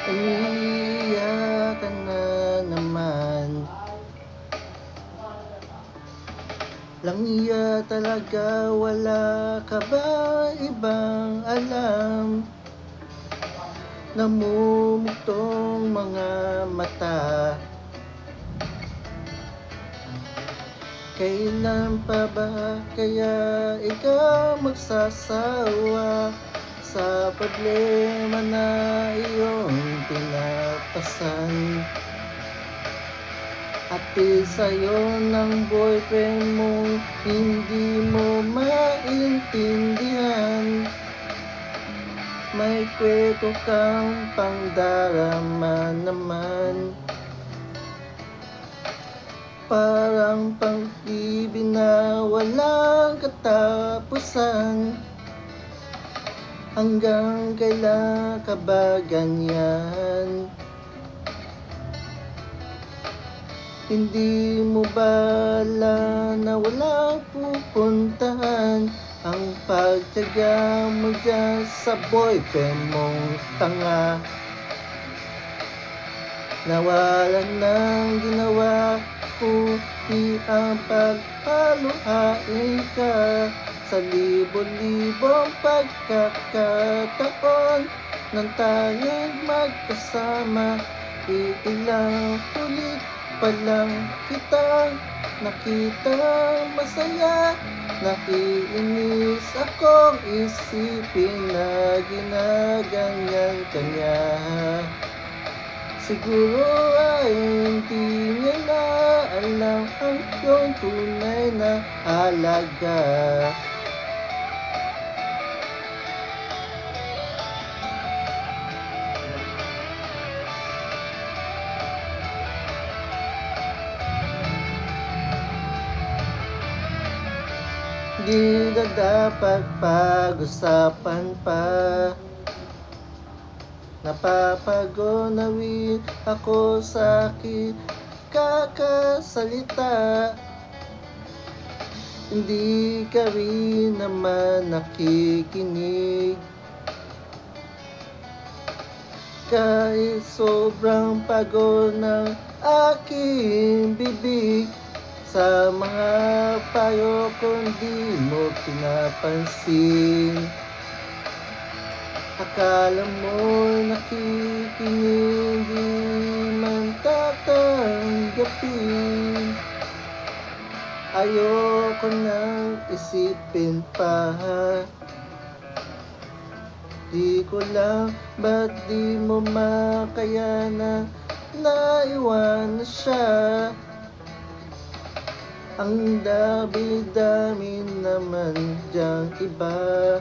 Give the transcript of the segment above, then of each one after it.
Umiiyak ka na naman. Langya talaga, wala ka ba ibang alam? Namumugtong mga mata. Kailan pa ba kaya ikaw magsasawa sa problema na iyong pinapasan? Hatid sa'yo ng boyfriend mo, hindi mo maintindihan. May kwento kang pangdarama naman. Parang pang-ibig na walang katapusan. Hanggang kailan ka ba ganyan? Hindi mo bala na walang pupuntahan ang pagtiyaga mo dyan sa boyfriend mong tanga. Nawalan ng ginawa kundi ang pagpaluhain ka sa libo-libong pagkakataon nang tayo'y magkasama. Iilang ulit pa lang kitang nakitang masaya. Naiinis akong isipin na ginaganyan ka niya. Siguro ay hindi niya na alam ang iyong tunay na halaga. Di na dapat pag-usapan pa. Napapagonawin ako sa aking kakasalita. Hindi ka rin naman nakikinig. Kahit sobrang pagod ng aking bibig sa mga payo kung di mo pinapansin. Akala mo nakikinig, di man tatanggapin. Ayoko nang isipin pa. Di ko lang ba't di mo makayanan naiwan na siya. Ang dami-dami naman diyang iba.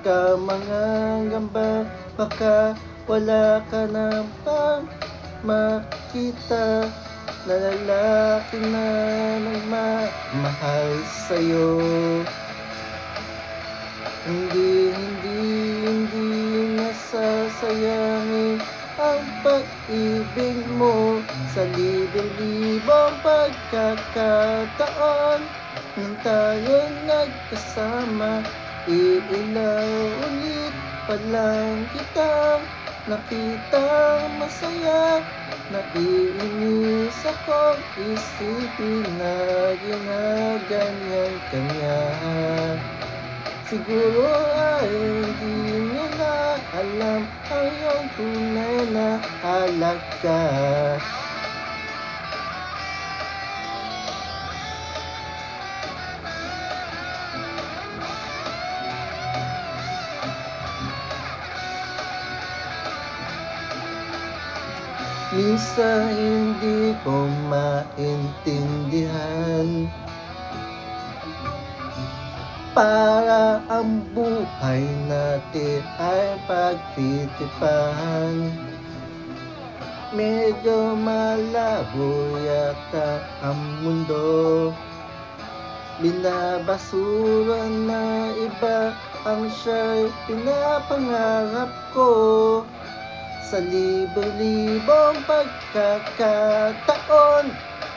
Ka mga gamba, baka wala ka na pang makita na lalaki na nagmamahal sa'yo. Hindi nasasayangin ang pag-ibig mo sa libo-libong pagkakataon nang tayo'y nagkasama. Iilang ulit pa lang kitang nakitang masaya. Naiinis akong isipin na ginaganyan ka niya. Siguro ay hindi niya na alam ang iyong tunay na halaga. Minsan hindi ko maintindihan. Para ang buhay natin ay pagtitipan. Medyo malabo yata ang mundo. Binabasura na iba ang siya'y pinapangarap ko. Sa libo-libong pagkakataon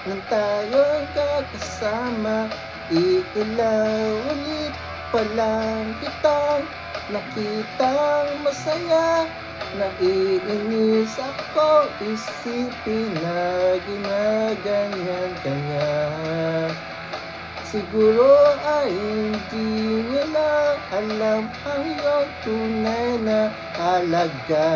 nang tayo'y kakasama. Iilang ulit pa lang kitang nakitang masaya. Naiinis ako isipin na ginaganyan ka niya. Siguro ay hindi niya na alam ang iyong tunay na halaga.